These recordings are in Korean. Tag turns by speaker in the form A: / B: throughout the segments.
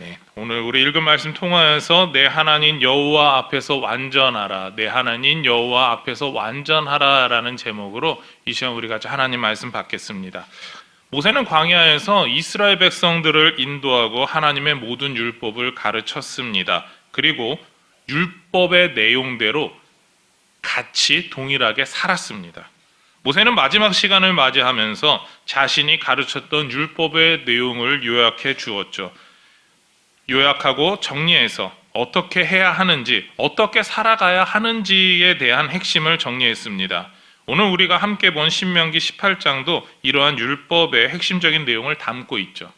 A: 아멘. 오늘 우리 읽은 말씀 통하여서 내 하나님 여호와 앞에서 완전하라, 내 하나님 여호와 앞에서 완전하라 라는 제목으로 이 시간 우리 같이 하나님 말씀 받겠습니다. 모세는 광야에서 이스라엘 백성들을 인도하고 하나님의 모든 율법을 가르쳤습니다. 그리고 율법의 내용대로 같이 동일하게 살았습니다. 모세는 마지막 시간을 맞이하면서 자신이 가르쳤던 율법의 내용을 요약해 주었죠. 요약하고 정리해서 어떻게 해야 하는지, 어떻게 살아가야 하는지에 대한 핵심을 정리했습니다. 오늘 우리가 함께 본 신명기 18장도 이러한 율법의 핵심적인 내용을 담고 있죠.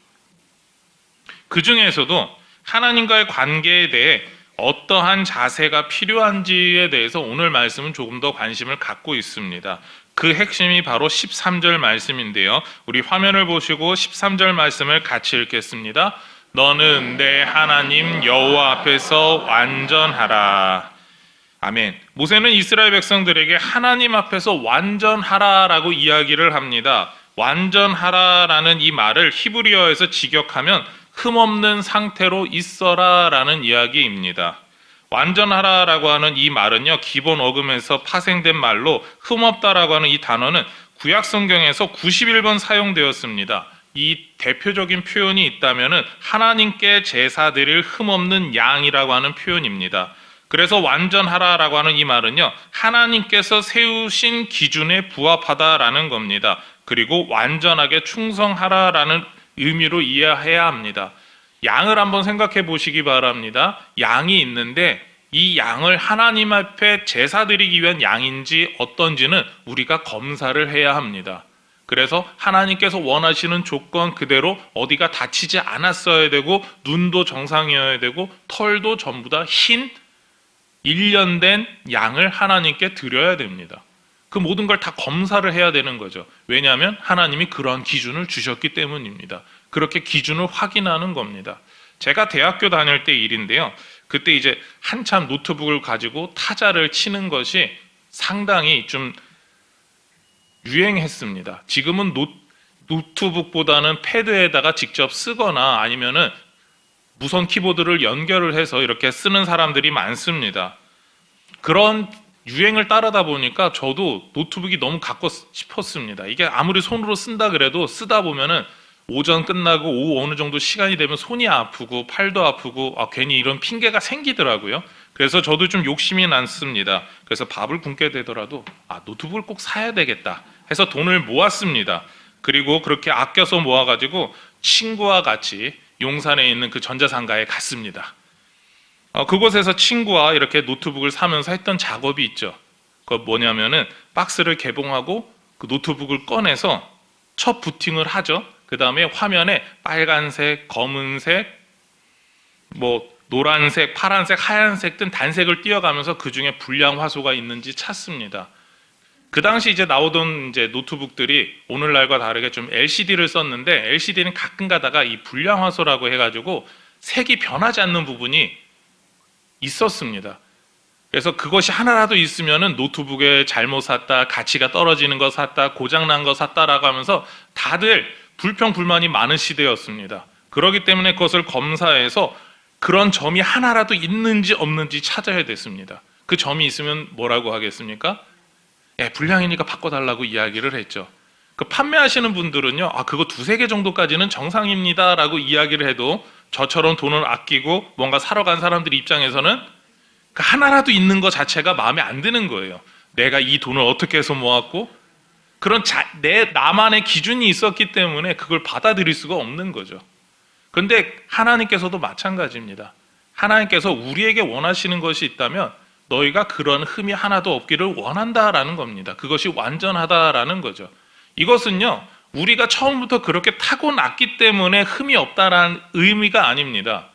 A: 그 중에서도 하나님과의 관계에 대해 어떠한 자세가 필요한지에 대해서 오늘 말씀은 조금 더 관심을 갖고 있습니다. 그 핵심이 바로 13절 말씀인데요. 우리 화면을 보시고 13절 말씀을 같이 읽겠습니다. 너는 내 하나님 여호와 앞에서 완전하라. 아멘. 모세는 이스라엘 백성들에게 하나님 앞에서 완전하라라고 이야기를 합니다. 완전하라라는 이 말을 히브리어에서 직역하면 흠없는 상태로 있어라라는 이야기입니다. 완전하라라고 하는 이 말은요, 기본 어금에서 파생된 말로 흠없다라고 하는 이 단어는 구약 성경에서 91번 사용되었습니다. 이 대표적인 표현이 있다면은 하나님께 제사 드릴 흠없는 양이라고 하는 표현입니다. 그래서 완전하라라고 하는 이 말은요, 하나님께서 세우신 기준에 부합하다라는 겁니다. 그리고 완전하게 충성하라라는 의미로 이해해야 합니다. 양을 한번 생각해 보시기 바랍니다. 양이 있는데 이 양을 하나님 앞에 제사 드리기 위한 양인지 어떤지는 우리가 검사를 해야 합니다. 그래서 하나님께서 원하시는 조건 그대로 어디가 다치지 않았어야 되고, 눈도 정상이어야 되고, 털도 전부 다 흰 1년 된 양을 하나님께 드려야 됩니다. 그 모든 걸 다 검사를 해야 되는 거죠. 왜냐하면 하나님이 그러한 기준을 주셨기 때문입니다. 그렇게 기준을 확인하는 겁니다. 제가 대학교 다닐 때 일인데요. 그때 이제 한참 노트북을 가지고 타자를 치는 것이 상당히 좀 유행했습니다. 지금은 노트북보다는 패드에다가 직접 쓰거나 아니면은 무선 키보드를 연결을 해서 이렇게 쓰는 사람들이 많습니다. 그런 유행을 따르다 보니까 저도 노트북이 너무 갖고 싶었습니다. 이게 아무리 손으로 쓴다 그래도 쓰다 보면은 오전 끝나고 오후 어느 정도 시간이 되면 손이 아프고 팔도 아프고 괜히 이런 핑계가 생기더라고요. 그래서 저도 좀 욕심이 났습니다. 그래서 밥을 굶게 되더라도 노트북을 꼭 사야 되겠다 해서 돈을 모았습니다. 그리고 그렇게 아껴서 모아가지고 친구와 같이 용산에 있는 그 전자상가에 갔습니다. 그곳에서 친구와 이렇게 노트북을 사면서 했던 작업이 있죠. 그거 뭐냐면은 박스를 개봉하고 그 노트북을 꺼내서 첫 부팅을 하죠. 그 다음에 화면에 빨간색, 검은색, 노란색, 파란색, 하얀색 등 단색을 띄어가면서 그 중에 불량 화소가 있는지 찾습니다. 그 당시 이제 나오던 이제 노트북들이 오늘날과 다르게 좀 LCD를 썼는데, LCD는 가끔 가다가 이 불량 화소라고 해가지고 색이 변하지 않는 부분이 있었습니다. 그래서 그것이 하나라도 있으면은 노트북에 잘못 샀다, 가치가 떨어지는 거 샀다, 고장난 거 샀다라고 하면서 다들 불평불만이 많은 시대였습니다. 그렇기 때문에 그것을 검사해서 그런 점이 하나라도 있는지 없는지 찾아야 됐습니다. 그 점이 있으면 뭐라고 하겠습니까? 불량이니까 바꿔달라고 이야기를 했죠. 그 판매하시는 분들은요, 그거 2-3개 정도까지는 정상입니다 라고 이야기를 해도 저처럼 돈을 아끼고 뭔가 사러 간 사람들 입장에서는 그 하나라도 있는 것 자체가 마음에 안 드는 거예요. 내가 이 돈을 어떻게 해서 모았고 그런 나만의 기준이 있었기 때문에 그걸 받아들일 수가 없는 거죠. 그런데 하나님께서도 마찬가지입니다. 하나님께서 우리에게 원하시는 것이 있다면 너희가 그런 흠이 하나도 없기를 원한다라는 겁니다. 그것이 완전하다라는 거죠. 이것은요, 우리가 처음부터 그렇게 타고났기 때문에 흠이 없다라는 의미가 아닙니다.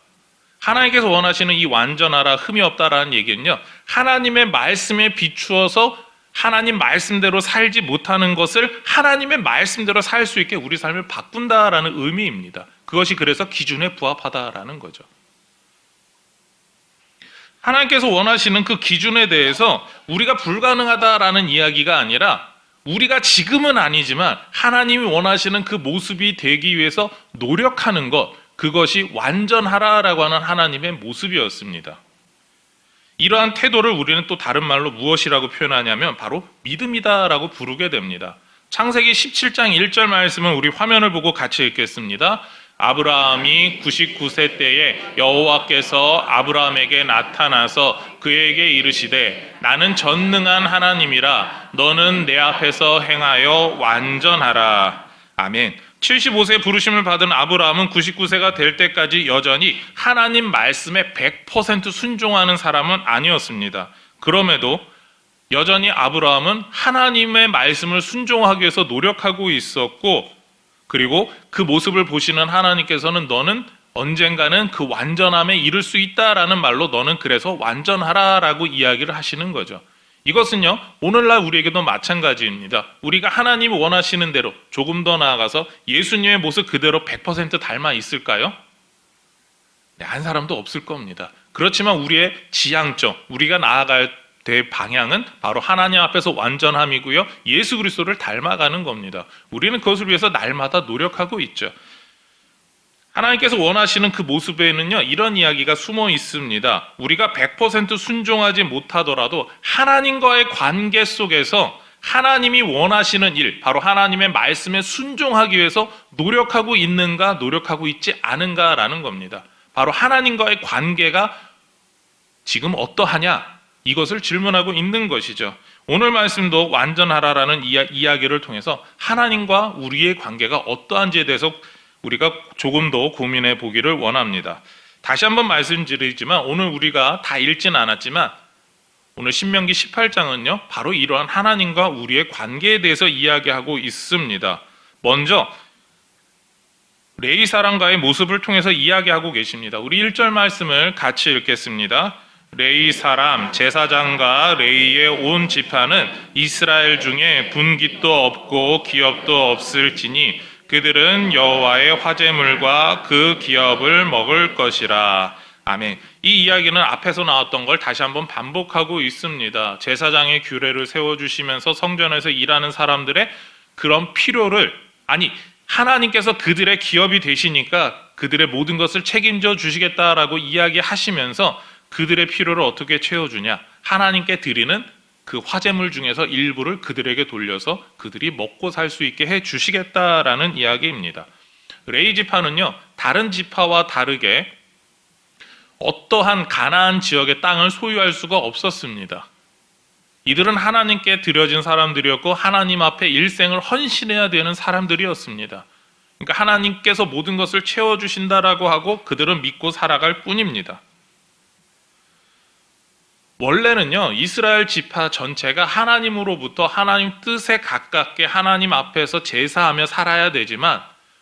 A: 하나님께서 원하시는 이 완전하라, 흠이 없다라는 얘기는요, 하나님의 말씀에 비추어서 하나님 말씀대로 살지 못하는 것을 하나님의 말씀대로 살 수 있게 우리 삶을 바꾼다라는 의미입니다. 그것이 그래서 기준에 부합하다라는 거죠. 하나님께서 원하시는 그 기준에 대해서 우리가 불가능하다라는 이야기가 아니라 우리가 지금은 아니지만 하나님이 원하시는 그 모습이 되기 위해서 노력하는 것, 그것이 완전하라라고 하는 하나님의 모습이었습니다. 이러한 태도를 우리는 또 다른 말로 무엇이라고 표현하냐면 바로 믿음이다라고 부르게 됩니다. 창세기 17장 1절 말씀은 우리 화면을 보고 같이 읽겠습니다. 아브라함이 99세 때에 여호와께서 아브라함에게 나타나서 그에게 이르시되 나는 전능한 하나님이라 너는 내 앞에서 행하여 완전하라. 아멘. 75세 부르심을 받은 아브라함은 99세가 될 때까지 여전히 하나님 말씀에 100% 순종하는 사람은 아니었습니다. 그럼에도 여전히 아브라함은 하나님의 말씀을 순종하기 위해서 노력하고 있었고, 그리고 그 모습을 보시는 하나님께서는 너는 언젠가는 그 완전함에 이를 수 있다라는 말로 너는 그래서 완전하라라고 이야기를 하시는 거죠. 이것은요, 오늘날 우리에게도 마찬가지입니다. 우리가 하나님이 원하시는 대로 조금 더 나아가서 예수님의 모습 그대로 100% 닮아 있을까요? 네, 한 사람도 없을 겁니다. 그렇지만 우리의 지향점, 우리가 나아갈 될 방향은 바로 하나님 앞에서 완전함이고요, 예수 그리스도를 닮아가는 겁니다. 우리는 그것을 위해서 날마다 노력하고 있죠. 하나님께서 원하시는 그 모습에는요, 이런 이야기가 숨어 있습니다. 우리가 100% 순종하지 못하더라도 하나님과의 관계 속에서 하나님이 원하시는 일, 바로 하나님의 말씀에 순종하기 위해서 노력하고 있는가, 노력하고 있지 않은가라는 겁니다. 바로 하나님과의 관계가 지금 어떠하냐, 이것을 질문하고 있는 것이죠. 오늘 말씀도 완전하라라는 이야기를 통해서 하나님과 우리의 관계가 어떠한지에 대해서 우리가 조금 더 고민해 보기를 원합니다. 다시 한번 말씀드리지만 오늘 우리가 다 읽진 않았지만 오늘 신명기 18장은요 바로 이러한 하나님과 우리의 관계에 대해서 이야기하고 있습니다. 먼저 레위 사람과의 모습을 통해서 이야기하고 계십니다. 우리 1절 말씀을 같이 읽겠습니다. 레위 사람 제사장과 레위의 온 지파는 이스라엘 중에 분깃도 없고 기업도 없을지니 그들은 여호와의 화제물과 그 기업을 먹을 것이라. 아멘. 이 이야기는 앞에서 나왔던 걸 다시 한번 반복하고 있습니다. 제사장의 규례를 세워주시면서 성전에서 일하는 사람들의 그런 필요를, 아니 하나님께서 그들의 기업이 되시니까 그들의 모든 것을 책임져 주시겠다라고 이야기하시면서 그들의 필요를 어떻게 채워주냐, 하나님께 드리는 그 화제물 중에서 일부를 그들에게 돌려서 그들이 먹고 살 수 있게 해 주시겠다라는 이야기입니다. 레위 지파는요 다른 지파와 다르게 어떠한 가나안 지역의 땅을 소유할 수가 없었습니다. 이들은 하나님께 드려진 사람들이었고 하나님 앞에 일생을 헌신해야 되는 사람들이었습니다. 그러니까 하나님께서 모든 것을 채워주신다라고 하고 그들은 믿고 살아갈 뿐입니다. 원래는요 이스라엘 지파 전체가 하나님으로부터 하나님 뜻에 가깝게 하나님 앞에서 제사하며 살아야 되지만,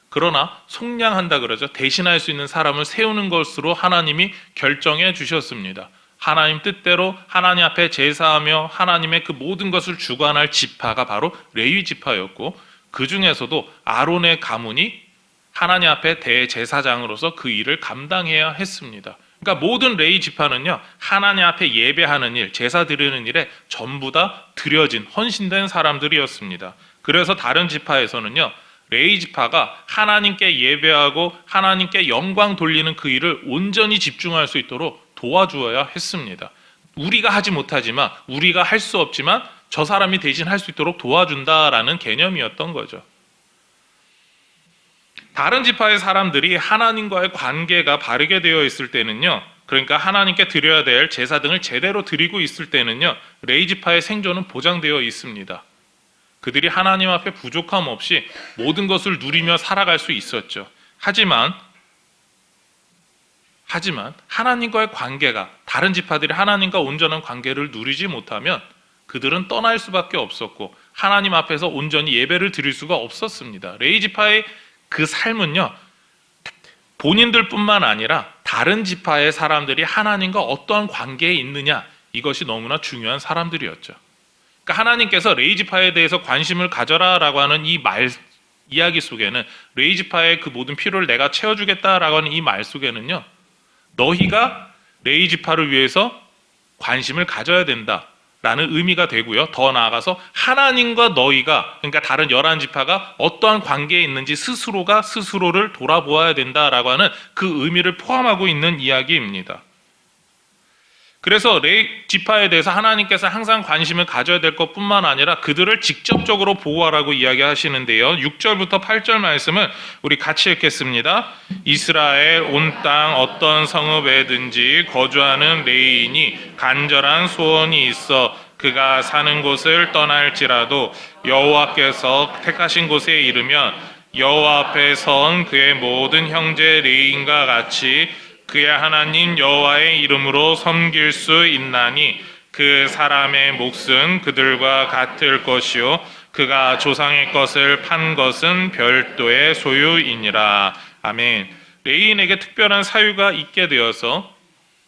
A: 그러나 속량한다 그러죠. 대신할 수 있는 사람을 세우는 것으로 하나님이 결정해 주셨습니다. 하나님 뜻대로 하나님 앞에 제사하며 하나님의 그 모든 것을 주관할 지파가 바로 레위 지파였고, 그 중에서도 아론의 가문이 하나님 앞에 대제사장으로서 그 일을 감당해야 했습니다. 그러니까 모든 레위 지파는요 하나님 앞에 예배하는 일, 제사 드리는 일에 전부 다 드려진 헌신된 사람들이었습니다. 그래서 다른 지파에서는요 레위 지파가 하나님께 예배하고 하나님께 영광 돌리는 그 일을 온전히 집중할 수 있도록 도와주어야 했습니다. 우리가 하지 못하지만, 우리가 할 수 없지만 저 사람이 대신 할 수 있도록 도와준다라는 개념이었던 거죠. 다른 지파의 사람들이 하나님과의 관계가 바르게 되어 있을 때는요, 그러니까 하나님께 드려야 될 제사 등을 제대로 드리고 있을 때는요 레위 지파의 생존은 보장되어 있습니다. 그들이 하나님 앞에 부족함 없이 모든 것을 누리며 살아갈 수 있었죠. 하지만 하나님과의 관계가, 다른 지파들이 하나님과 온전한 관계를 누리지 못하면 그들은 떠날 수밖에 없었고 하나님 앞에서 온전히 예배를 드릴 수가 없었습니다. 레위 지파의 그 삶은요 본인들뿐만 아니라 다른 지파의 사람들이 하나님과 어떠한 관계에 있느냐, 이것이 너무나 중요한 사람들이었죠. 그러니까 하나님께서 레위 지파에 대해서 관심을 가져라라고 하는 이 이야기 속에는, 레위 지파의 그 모든 필요를 내가 채워주겠다라고 하는 이 말 속에는요 너희가 레위 지파를 위해서 관심을 가져야 된다, 라는 의미가 되고요. 더 나아가서 하나님과 너희가, 그러니까 다른 11지파가 어떠한 관계에 있는지 스스로가 스스로를 돌아보아야 된다라고 하는 그 의미를 포함하고 있는 이야기입니다. 그래서 레위 지파에 대해서 하나님께서 항상 관심을 가져야 될 것뿐만 아니라 그들을 직접적으로 보호하라고 이야기하시는데요. 6절부터 8절 말씀을 우리 같이 읽겠습니다. 이스라엘 온 땅 어떤 성읍에든지 거주하는 레위인이 간절한 소원이 있어 그가 사는 곳을 떠날지라도 여호와께서 택하신 곳에 이르면 여호와 앞에 선 그의 모든 형제 레위인과 같이 그의 하나님 여호와의 이름으로 섬길 수 있나니 그 사람의 몫은 그들과 같을 것이요 그가 조상의 것을 판 것은 별도의 소유이니라. 아멘. 레위인에게 특별한 사유가 있게 되어서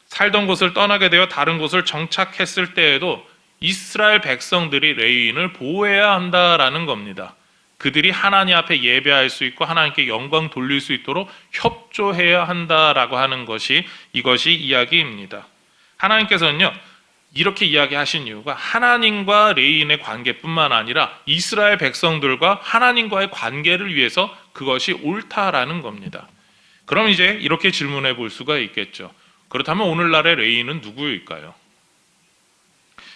A: 살던 곳을 떠나게 되어 다른 곳을 정착했을 때에도 이스라엘 백성들이 레위인을 보호해야 한다라는 겁니다. 그들이 하나님 앞에 예배할 수 있고 하나님께 영광 돌릴 수 있도록 협조해야 한다라고 하는 것이 이것이 이야기입니다. 하나님께서는요, 이렇게 이야기하신 이유가 하나님과 레위인의 관계뿐만 아니라 이스라엘 백성들과 하나님과의 관계를 위해서 그것이 옳다라는 겁니다. 그럼 이제 이렇게 질문해 볼 수가 있겠죠. 그렇다면 오늘날의 레위인은 누구일까요?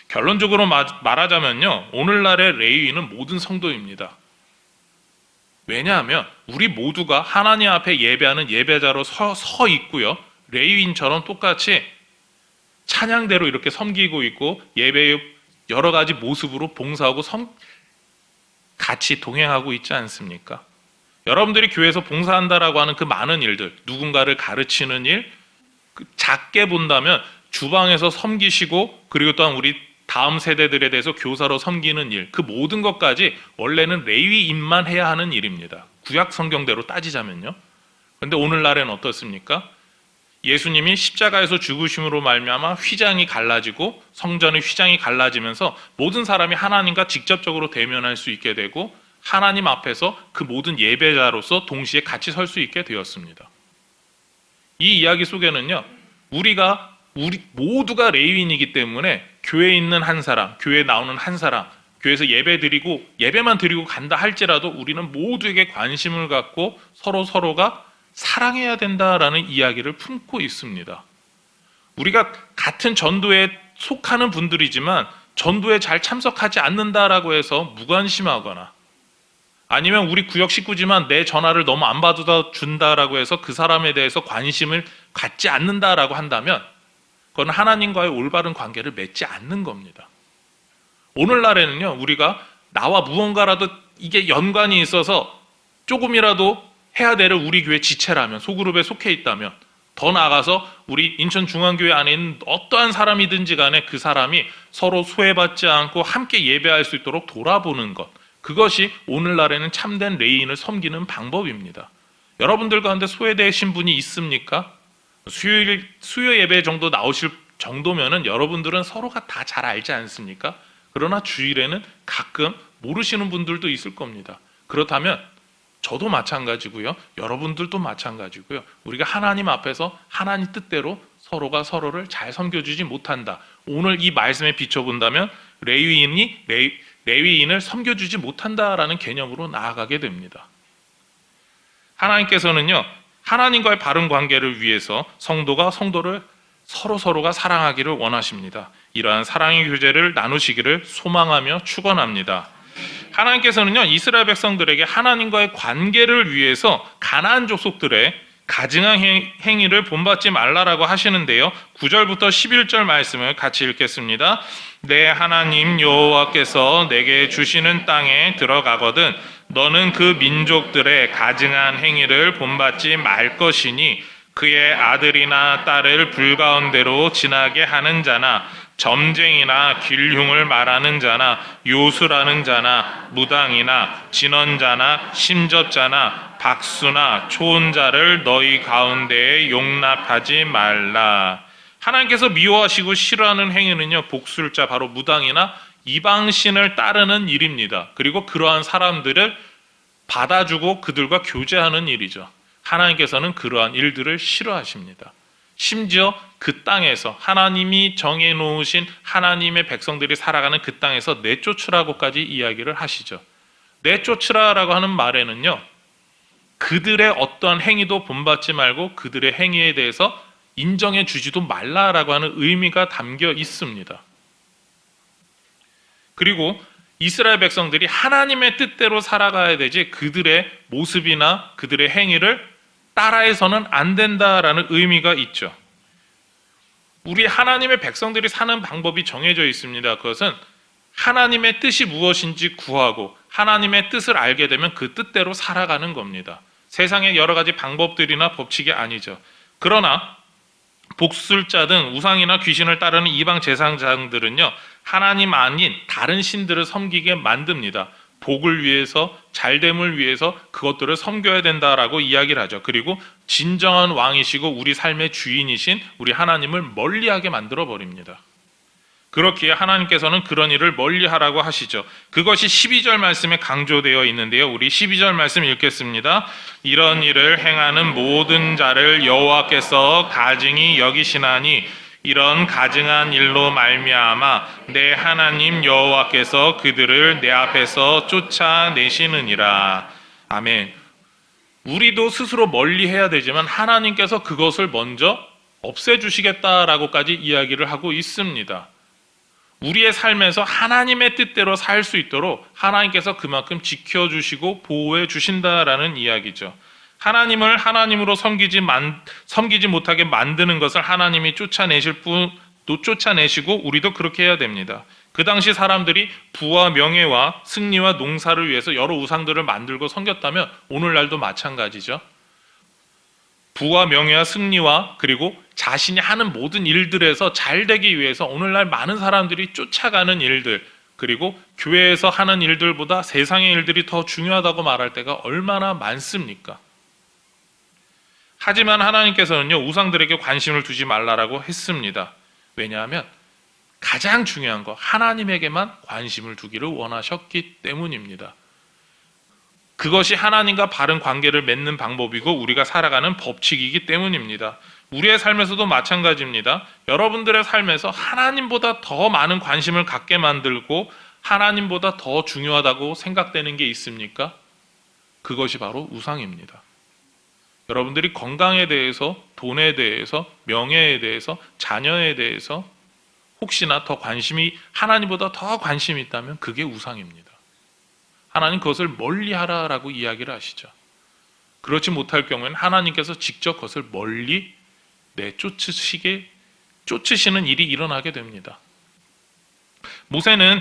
A: 결론적으로 말하자면요, 오늘날의 레위인은 모든 성도입니다. 왜냐하면 우리 모두가 하나님 앞에 예배하는 예배자로 서 있고요. 레위인처럼 똑같이 찬양대로 이렇게 섬기고 있고 예배의 여러 가지 모습으로 봉사하고 같이 동행하고 있지 않습니까? 여러분들이 교회에서 봉사한다라고 하는 그 많은 일들, 누군가를 가르치는 일, 작게 본다면 주방에서 섬기시고 그리고 또한 우리 다음 세대들에 대해서 교사로 섬기는 일, 그 모든 것까지 원래는 레위인만 해야 하는 일입니다. 구약 성경대로 따지자면요. 그런데 오늘날에는 어떻습니까? 예수님이 십자가에서 죽으심으로 말미암아 휘장이 갈라지고 성전의 휘장이 갈라지면서 모든 사람이 하나님과 직접적으로 대면할 수 있게 되고 하나님 앞에서 그 모든 예배자로서 동시에 같이 설 수 있게 되었습니다. 이 이야기 속에는요, 우리 모두가 레위인이기 때문에 교회에 있는 한 사람, 교회에 나오는 한 사람, 교회에서 예배만 드리고 간다 할지라도 우리는 모두에게 관심을 갖고 서로가 사랑해야 된다라는 이야기를 품고 있습니다. 우리가 같은 전도에 속하는 분들이지만 전도에 잘 참석하지 않는다라고 해서 무관심하거나 아니면 우리 구역 식구지만 내 전화를 너무 안 받아준다라고 해서 그 사람에 대해서 관심을 갖지 않는다라고 한다면 그건 하나님과의 올바른 관계를 맺지 않는 겁니다. 오늘날에는요, 우리가 나와 무언가라도 이게 연관이 있어서 조금이라도 해야 될 우리 교회 지체라면, 소그룹에 속해 있다면, 더 나아가서 우리 인천중앙교회 안에 있는 어떠한 사람이든지 간에 그 사람이 서로 소외받지 않고 함께 예배할 수 있도록 돌아보는 것, 그것이 오늘날에는 참된 레위인을 섬기는 방법입니다. 여러분들 가운데 소외되신 분이 있습니까? 수요 예배 정도 나오실 정도면은 여러분들은 서로가 다 잘 알지 않습니까? 그러나 주일에는 가끔 모르시는 분들도 있을 겁니다. 그렇다면 저도 마찬가지고요. 여러분들도 마찬가지고요. 우리가 하나님 앞에서 하나님 뜻대로 서로가 서로를 잘 섬겨주지 못한다. 오늘 이 말씀에 비춰본다면 레위인을 섬겨주지 못한다라는 개념으로 나아가게 됩니다. 하나님께서는요, 하나님과의 바른 관계를 위해서 성도가 성도를 서로가 사랑하기를 원하십니다. 이러한 사랑의 교제를 나누시기를 소망하며 축원합니다. 하나님께서는요, 이스라엘 백성들에게 하나님과의 관계를 위해서 가나안 족속들의 가증한 행위를 본받지 말라라고 하시는데요. 9절부터 11절 말씀을 같이 읽겠습니다. 내 하나님 여호와께서 내게 주시는 땅에 들어가거든 너는 그 민족들의 가증한 행위를 본받지 말 것이니 그의 아들이나 딸을 불가운데로 지나게 하는 자나 점쟁이나 길흉을 말하는 자나 요술하는 자나 무당이나 진언자나 심접자나 박수나 초혼자를 너희 가운데에 용납하지 말라. 하나님께서 미워하시고 싫어하는 행위는요, 복술자 바로 무당이나 이방신을 따르는 일입니다. 그리고 그러한 사람들을 받아주고 그들과 교제하는 일이죠. 하나님께서는 그러한 일들을 싫어하십니다. 심지어 그 땅에서 하나님이 정해놓으신 하나님의 백성들이 살아가는 그 땅에서 내쫓으라고까지 이야기를 하시죠. 내쫓으라라고 하는 말에는요, 그들의 어떠한 행위도 본받지 말고 그들의 행위에 대해서 인정해 주지도 말라라고 하는 의미가 담겨 있습니다. 그리고 이스라엘 백성들이 하나님의 뜻대로 살아가야 되지 그들의 모습이나 그들의 행위를 따라해서는 안 된다라는 의미가 있죠. 우리 하나님의 백성들이 사는 방법이 정해져 있습니다. 그것은 하나님의 뜻이 무엇인지 구하고 하나님의 뜻을 알게 되면 그 뜻대로 살아가는 겁니다. 세상의 여러 가지 방법들이나 법칙이 아니죠. 그러나 복술자 등 우상이나 귀신을 따르는 이방 제사장들은요, 하나님 아닌 다른 신들을 섬기게 만듭니다. 복을 위해서, 잘됨을 위해서 그것들을 섬겨야 된다라고 이야기를 하죠. 그리고 진정한 왕이시고 우리 삶의 주인이신 우리 하나님을 멀리하게 만들어 버립니다. 그렇기에 하나님께서는 그런 일을 멀리하라고 하시죠. 그것이 12절 말씀에 강조되어 있는데요. 우리 12절 말씀 읽겠습니다. 이런 일을 행하는 모든 자를 여호와께서 가증히 여기시나니 이런 가증한 일로 말미암아 내 하나님 여호와께서 그들을 내 앞에서 쫓아내시느니라. 아멘. 우리도 스스로 멀리해야 되지만 하나님께서 그것을 먼저 없애주시겠다라고까지 이야기를 하고 있습니다. 우리의 삶에서 하나님의 뜻대로 살 수 있도록 하나님께서 그만큼 지켜주시고 보호해 주신다라는 이야기죠. 하나님을 하나님으로 섬기지 못하게 만드는 것을 하나님이 쫓아내시고 우리도 그렇게 해야 됩니다. 그 당시 사람들이 부와 명예와 승리와 농사를 위해서 여러 우상들을 만들고 섬겼다면 오늘날도 마찬가지죠. 부와 명예와 승리와 그리고 자신이 하는 모든 일들에서 잘 되기 위해서 오늘날 많은 사람들이 쫓아가는 일들, 그리고 교회에서 하는 일들보다 세상의 일들이 더 중요하다고 말할 때가 얼마나 많습니까? 하지만 하나님께서는요, 우상들에게 관심을 두지 말라라고 했습니다. 왜냐하면 가장 중요한 거 하나님에게만 관심을 두기를 원하셨기 때문입니다. 그것이 하나님과 바른 관계를 맺는 방법이고 우리가 살아가는 법칙이기 때문입니다. 우리의 삶에서도 마찬가지입니다. 여러분들의 삶에서 하나님보다 더 많은 관심을 갖게 만들고 하나님보다 더 중요하다고 생각되는 게 있습니까? 그것이 바로 우상입니다. 여러분들이 건강에 대해서, 돈에 대해서, 명예에 대해서, 자녀에 대해서 혹시나 더 관심이 하나님보다 더 관심이 있다면 그게 우상입니다. 하나님 그것을 멀리하라라고 이야기를 하시죠. 그렇지 못할 경우에는 하나님께서 직접 그것을 멀리 쫓으시는 일이 일어나게 됩니다. 모세는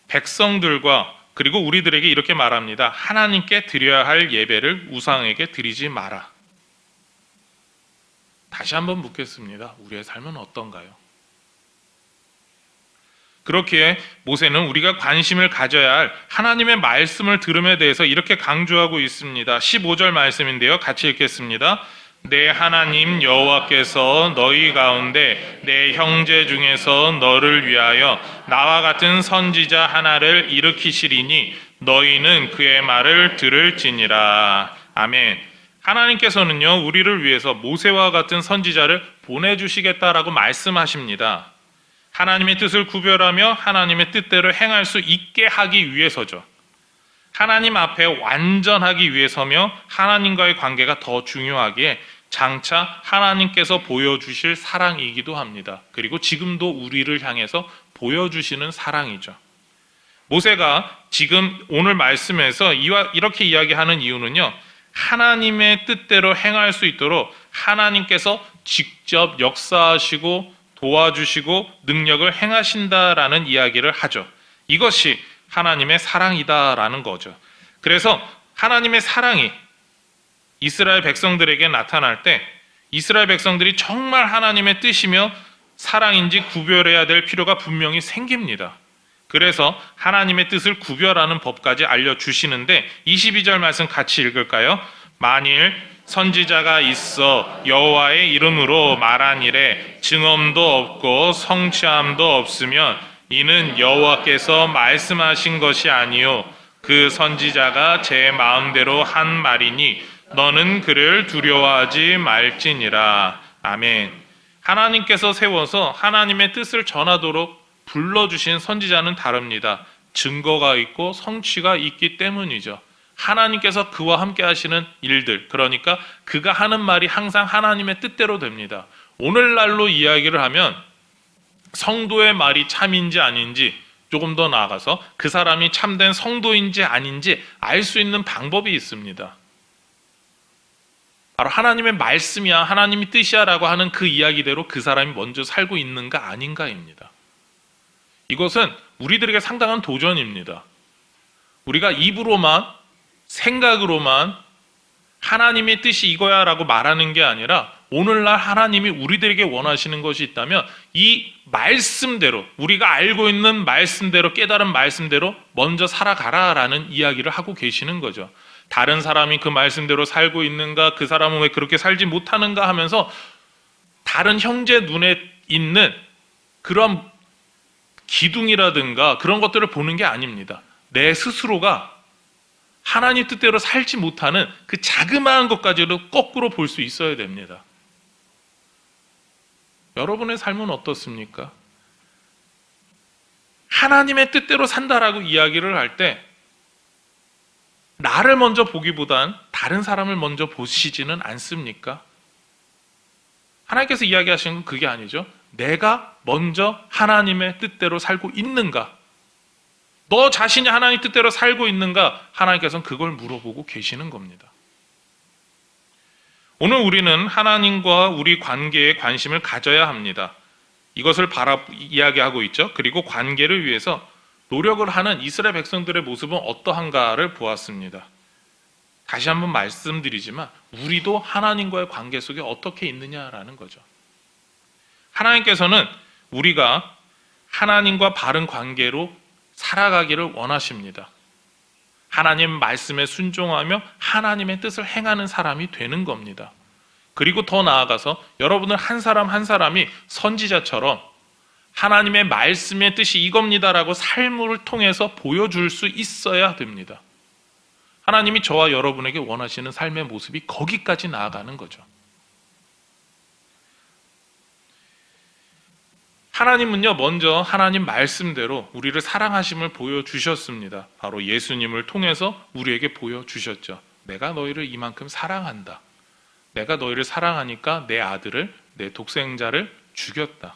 A: 백성들과 그리고 우리들에게 이렇게 말합니다. 하나님께 드려야 할 예배를 우상에게 드리지 마라. 다시 한번 묻겠습니다. 우리의 삶은 어떤가요? 그렇기에 모세는 우리가 관심을 가져야 할 하나님의 말씀을 들음에 대해서 이렇게 강조하고 있습니다. 15절 말씀인데요. 같이 읽겠습니다. 내 하나님 여호와께서 너희 가운데 내 형제 중에서 너를 위하여 나와 같은 선지자 하나를 일으키시리니 너희는 그의 말을 들을지니라. 아멘. 하나님께서는요, 우리를 위해서 모세와 같은 선지자를 보내주시겠다라고 말씀하십니다. 하나님의 뜻을 구별하며 하나님의 뜻대로 행할 수 있게 하기 위해서죠. 하나님 앞에 완전하기 위해서며 하나님과의 관계가 더 중요하기에 장차 하나님께서 보여주실 사랑이기도 합니다. 그리고 지금도 우리를 향해서 보여주시는 사랑이죠. 모세가 지금 오늘 말씀에서 이렇게 이야기하는 이유는요, 하나님의 뜻대로 행할 수 있도록 하나님께서 직접 역사하시고 도와주시고 능력을 행하신다라는 이야기를 하죠. 이것이 하나님의 사랑이다라는 거죠. 그래서 하나님의 사랑이 이스라엘 백성들에게 나타날 때 이스라엘 백성들이 정말 하나님의 뜻이며 사랑인지 구별해야 될 필요가 분명히 생깁니다. 그래서 하나님의 뜻을 구별하는 법까지 알려주시는데 22절 말씀 같이 읽을까요? 만일 선지자가 있어 여호와의 이름으로 말한 일에 증언도 없고 성취함도 없으면 이는 여호와께서 말씀하신 것이 아니요 그 선지자가 제 마음대로 한 말이니 너는 그를 두려워하지 말지니라. 아멘. 하나님께서 세워서 하나님의 뜻을 전하도록 불러주신 선지자는 다릅니다. 증거가 있고 성취가 있기 때문이죠. 하나님께서 그와 함께 하시는 일들, 그러니까 그가 하는 말이 항상 하나님의 뜻대로 됩니다. 오늘날로 이야기를 하면 성도의 말이 참인지 아닌지, 조금 더 나아가서 그 사람이 참된 성도인지 아닌지 알 수 있는 방법이 있습니다. 바로 하나님의 말씀이야, 하나님의 뜻이야 라고 하는 그 이야기대로 그 사람이 먼저 살고 있는가 아닌가입니다. 이것은 우리들에게 상당한 도전입니다. 우리가 입으로만, 생각으로만 하나님의 뜻이 이거야 라고 말하는 게 아니라 오늘날 하나님이 우리들에게 원하시는 것이 있다면 이 말씀대로, 우리가 알고 있는 말씀대로, 깨달은 말씀대로 먼저 살아가라 라는 이야기를 하고 계시는 거죠. 다른 사람이 그 말씀대로 살고 있는가, 그 사람은 왜 그렇게 살지 못하는가 하면서 다른 형제 눈에 있는 그런 기둥이라든가 그런 것들을 보는 게 아닙니다. 내 스스로가 하나님 뜻대로 살지 못하는 그 자그마한 것까지도 거꾸로 볼 수 있어야 됩니다. 여러분의 삶은 어떻습니까? 하나님의 뜻대로 산다라고 이야기를 할 때 나를 먼저 보기보단 다른 사람을 먼저 보시지는 않습니까? 하나님께서 이야기하시는 건 그게 아니죠. 내가 먼저 하나님의 뜻대로 살고 있는가? 너 자신이 하나님 뜻대로 살고 있는가? 하나님께서는 그걸 물어보고 계시는 겁니다. 오늘 우리는 하나님과 우리 관계에 관심을 가져야 합니다. 이것을 이야기하고 있죠. 그리고 관계를 위해서 노력을 하는 이스라엘 백성들의 모습은 어떠한가를 보았습니다. 다시 한번 말씀드리지만 우리도 하나님과의 관계 속에 어떻게 있느냐라는 거죠. 하나님께서는 우리가 하나님과 바른 관계로 살아가기를 원하십니다. 하나님 말씀에 순종하며 하나님의 뜻을 행하는 사람이 되는 겁니다. 그리고 더 나아가서 여러분들 한 사람 한 사람이 선지자처럼 하나님의 말씀의 뜻이 이겁니다라고 삶을 통해서 보여줄 수 있어야 됩니다. 하나님이 저와 여러분에게 원하시는 삶의 모습이 거기까지 나아가는 거죠. 하나님은요, 먼저 하나님 말씀대로 우리를 사랑하심을 보여주셨습니다. 바로 예수님을 통해서 우리에게 보여주셨죠. 내가 너희를 이만큼 사랑한다. 내가 너희를 사랑하니까 내 아들을, 내 독생자를 죽였다.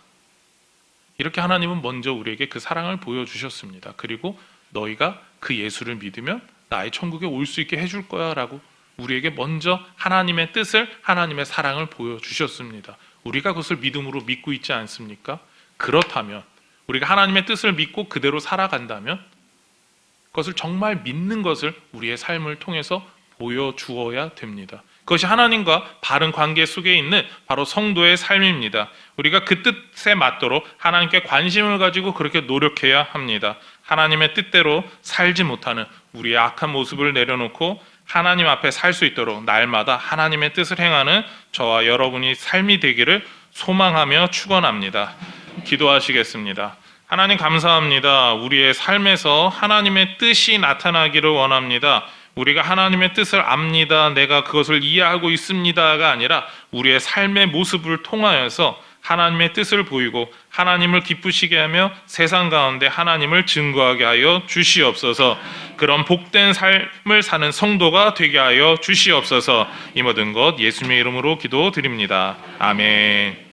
A: 이렇게 하나님은 먼저 우리에게 그 사랑을 보여주셨습니다. 그리고 너희가 그 예수를 믿으면 나의 천국에 올 수 있게 해줄 거야 라고 우리에게 먼저 하나님의 뜻을, 하나님의 사랑을 보여주셨습니다. 우리가 그것을 믿음으로 믿고 있지 않습니까? 그렇다면 우리가 하나님의 뜻을 믿고 그대로 살아간다면 그것을 정말 믿는 것을 우리의 삶을 통해서 보여주어야 됩니다. 그것이 하나님과 바른 관계 속에 있는 바로 성도의 삶입니다. 우리가 그 뜻에 맞도록 하나님께 관심을 가지고 그렇게 노력해야 합니다. 하나님의 뜻대로 살지 못하는 우리의 악한 모습을 내려놓고 하나님 앞에 살 수 있도록 날마다 하나님의 뜻을 행하는 저와 여러분이 삶이 되기를 소망하며 축원합니다. 기도하시겠습니다. 하나님 감사합니다. 우리의 삶에서 하나님의 뜻이 나타나기를 원합니다. 우리가 하나님의 뜻을 압니다. 내가 그것을 이해하고 있습니다가 아니라 우리의 삶의 모습을 통하여서 하나님의 뜻을 보이고 하나님을 기쁘시게 하며 세상 가운데 하나님을 증거하게 하여 주시옵소서. 그런 복된 삶을 사는 성도가 되게 하여 주시옵소서. 이 모든 것 예수님의 이름으로 기도드립니다. 아멘.